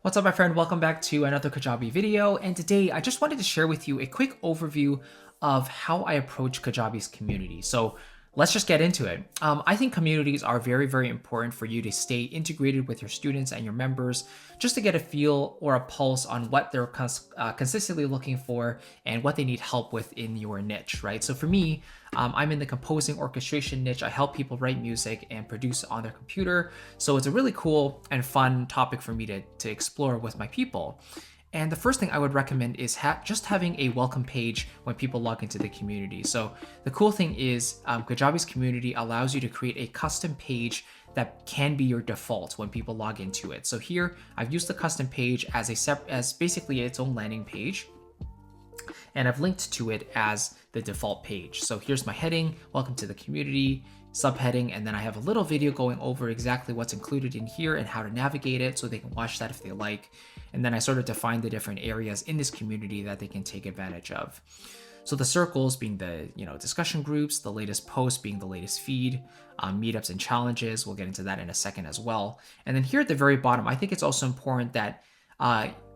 What's up, my friend? Welcome back to another Kajabi video. And today I just wanted to share with you a quick overview of how I approach Kajabi's community. So let's just get into it. I think communities are very, very important for you to stay integrated with your students and your members, just to get a feel or a pulse on what they're consistently looking for and what they need help with in your niche, right? So for me, I'm in the composing orchestration niche. I help people write music and produce it on their computer. So it's a really cool and fun topic for me to explore with my people. And the first thing I would recommend is just having a welcome page when people log into the community. So the cool thing is Kajabi's community allows you to create a custom page that can be your default when people log into it. So here I've used the custom page as basically its own landing page, and I've linked to it as the default page. So here's my heading, welcome to the community, subheading, and then I have a little video going over exactly what's included in here and how to navigate it so they can watch that if they like. And then I sort of define the different areas in this community that they can take advantage of. So the circles being the discussion groups, the latest post being the latest feed, meetups and challenges. We'll get into that in a second as well. And then here at the very bottom, I think it's also important that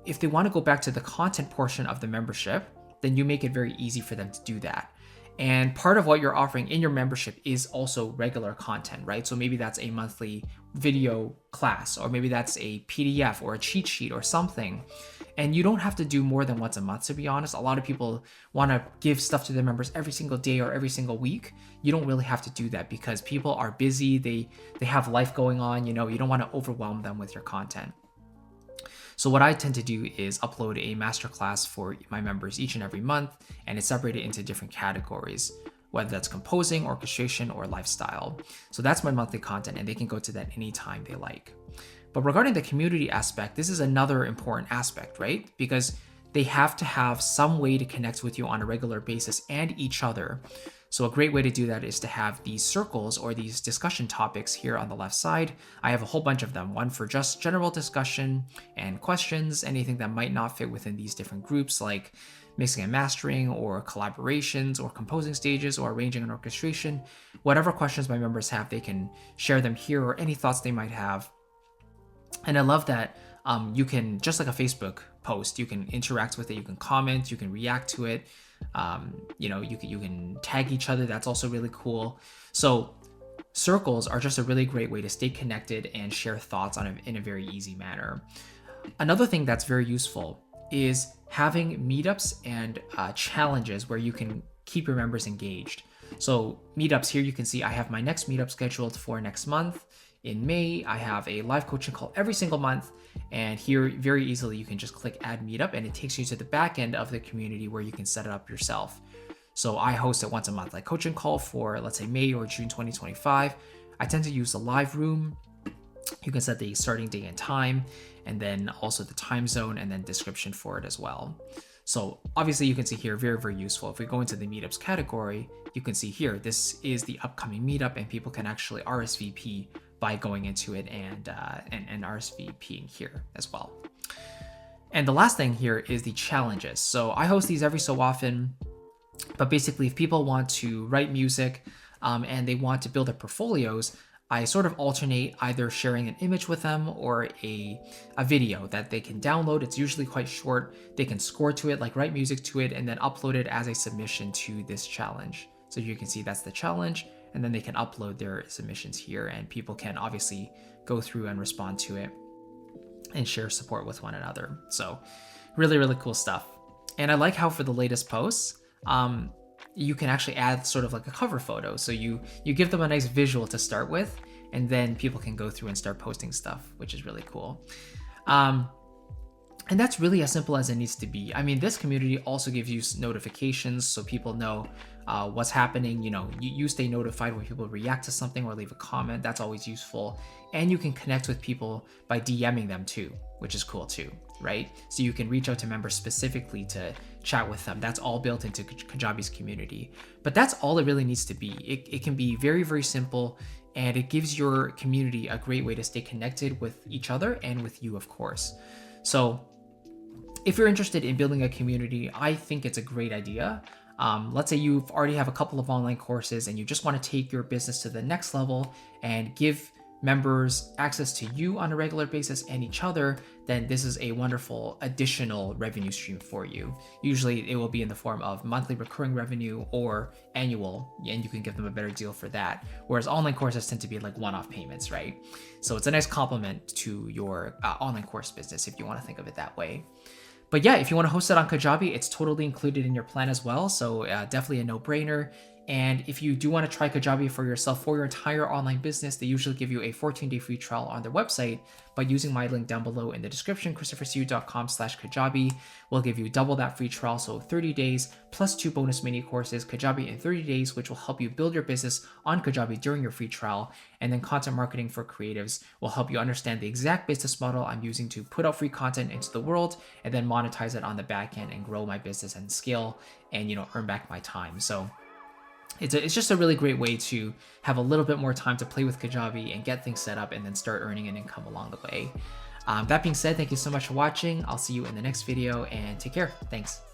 if they want to go back to the content portion of the membership, then you make it very easy for them to do that. And part of what you're offering in your membership is also regular content, right? So maybe that's a monthly video class, or maybe that's a PDF or a cheat sheet or something. And you don't have to do more than once a month, to be honest. A lot of people want to give stuff to their members every single day or every single week. You don't really have to do that because people are busy. They have life going on. You don't want to overwhelm them with your content. So what I tend to do is upload a masterclass for my members each and every month, and it's separated into different categories, whether that's composing, orchestration, or lifestyle. So that's my monthly content, and they can go to that anytime they like. But regarding the community aspect, this is another important aspect, right? Because they have to have some way to connect with you on a regular basis and each other. So a great way to do that is to have these circles or these discussion topics here on the left side. I have a whole bunch of them, one for just general discussion and questions, anything that might not fit within these different groups like mixing and mastering or collaborations or composing stages or arranging and orchestration. Whatever questions my members have, they can share them here, or any thoughts they might have. And I love that you can, just like a Facebook post, you can interact with it, you can comment, you can react to it. You can tag each other. That's also really cool. So circles are just a really great way to stay connected and share thoughts in a very easy manner. Another thing that's very useful is having meetups and challenges where you can keep your members engaged. So meetups, here you can see I have my next meetup scheduled for next month. In May, I have a live coaching call every single month. And here, very easily, you can just click add meetup, and it takes you to the back end of the community where you can set it up yourself. So I host it once a month, like coaching call for, let's say, May or June 2025. I tend to use the live room. You can set the starting date and time, and then also the time zone, and then description for it as well. So obviously you can see here, very, very useful. If we go into the meetups category, you can see here, this is the upcoming meetup, and people can actually RSVP by going into it and RSVPing here as well. And the last thing here is the challenges. So I host these every so often, but basically if people want to write music and they want to build their portfolios, I sort of alternate either sharing an image with them or a video that they can download. It's usually quite short. They can score to it, like write music to it, and then upload it as a submission to this challenge. So you can see that's the challenge, and then they can upload their submissions here, and people can obviously go through and respond to it and share support with one another. So really, really cool stuff. And I like how for the latest posts, you can actually add sort of like a cover photo. So you give them a nice visual to start with, and then people can go through and start posting stuff, which is really cool. And that's really as simple as it needs to be. I mean, this community also gives you notifications so people know what's happening. You stay notified when people react to something or leave a comment. That's always useful. And you can connect with people by DMing them too, which is cool too, right? So you can reach out to members specifically to chat with them. That's all built into Kajabi's community. But that's all it really needs to be. It can be very, very simple, and it gives your community a great way to stay connected with each other and with you, of course. So if you're interested in building a community, I think it's a great idea. Let's say you already have a couple of online courses and you just want to take your business to the next level and give members access to you on a regular basis and each other, then this is a wonderful additional revenue stream for you. Usually it will be in the form of monthly recurring revenue or annual, and you can give them a better deal for that. Whereas online courses tend to be like one-off payments, right? So it's a nice complement to your online course business if you want to think of it that way. But yeah, if you want to host it on Kajabi, it's totally included in your plan as well. So definitely a no-brainer. And if you do want to try Kajabi for yourself for your entire online business, they usually give you a 14-day free trial on their website. By using my link down below in the description, christophersiu.com/Kajabi will give you double that free trial. So 30 days plus 2 bonus mini courses, Kajabi in 30 days, which will help you build your business on Kajabi during your free trial. And then content marketing for creatives will help you understand the exact business model I'm using to put out free content into the world and then monetize it on the back end and grow my business and scale and, earn back my time. So it's just a really great way to have a little bit more time to play with Kajabi and get things set up and then start earning an income along the way. That being said, thank you so much for watching. I'll see you in the next video and take care. Thanks.